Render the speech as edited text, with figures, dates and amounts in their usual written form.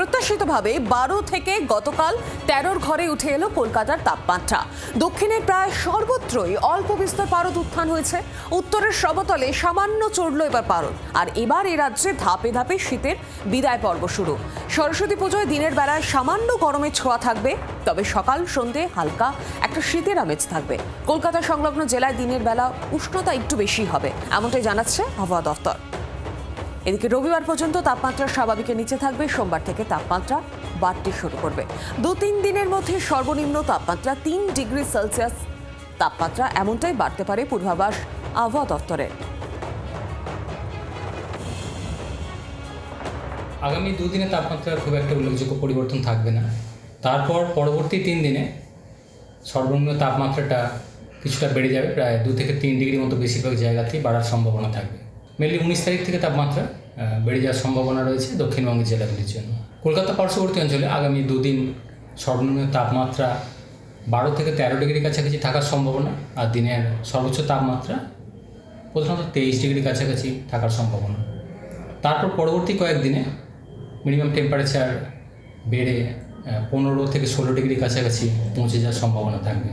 অপ্রত্যাশিতভাবে 12 থেকে গতকাল 13-র ঘরে উঠে এলো কলকাতার তাপমাত্রা। দক্ষিণের প্রায় সর্বত্রই অল্প বিস্তর পারদ উত্থান হয়েছে। উত্তরের সমতলে সামান্য চড়ল এবার পারদ। আর এবার এ রাজ্যে ধাপে ধাপে শীতের বিদায় পর্ব শুরু। সরস্বতী পুজোয় দিনের বেলায় সামান্য গরমের ছোঁয়া থাকবে, তবে সকাল সন্ধে হালকা একটা শীতের আমেজ থাকবে। কলকাতা সংলগ্ন জেলায় দিনের বেলা উষ্ণতা একটু বেশি হবে, এমনটাই জানাচ্ছে আবহাওয়া দফতর। এদিকে রবিবার পর্যন্ত তাপমাত্রা স্বাভাবিকের নিচে থাকবে। সোমবার থেকে তাপমাত্রা বাড়তে শুরু করবে। 2-3 দিনের মধ্যে সর্বনিম্ন তাপমাত্রা 3 ডিগ্রি সেলসিয়াস তাপমাত্রা এমনটাই বাড়তে পারে পূর্বাভাস আবহাওয়া দফতরের। আগামী 2 দিনে তাপমাত্রার খুব একটা উল্লেখযোগ্য পরিবর্তন থাকবে না। তারপর পরবর্তী 3 দিনে সর্বনিম্ন তাপমাত্রাটা কিছুটা বেড়ে যাবে, প্রায় 2 থেকে 3 ডিগ্রি মতো বেশিরভাগ জায়গাতেই বাড়ার সম্ভাবনা থাকবে। মেনলি 19 তারিখ থেকে তাপমাত্রা বেড়ে যাওয়ার সম্ভাবনা রয়েছে দক্ষিণবঙ্গের জেলাগুলির জন্য। কলকাতা পার্শ্ববর্তী অঞ্চলে আগামী 2 দিন সর্বনিম্ন তাপমাত্রা 12 থেকে 13 ডিগ্রির কাছাকাছি থাকার সম্ভাবনা, আর দিনের সর্বোচ্চ তাপমাত্রা প্রধানত 23 ডিগ্রির কাছাকাছি থাকার সম্ভাবনা। তারপর পরবর্তী কয়েকদিনে মিনিমাম টেম্পারেচার বেড়ে 15 থেকে 16 ডিগ্রির কাছাকাছি পৌঁছে যাওয়ার সম্ভাবনা থাকবে।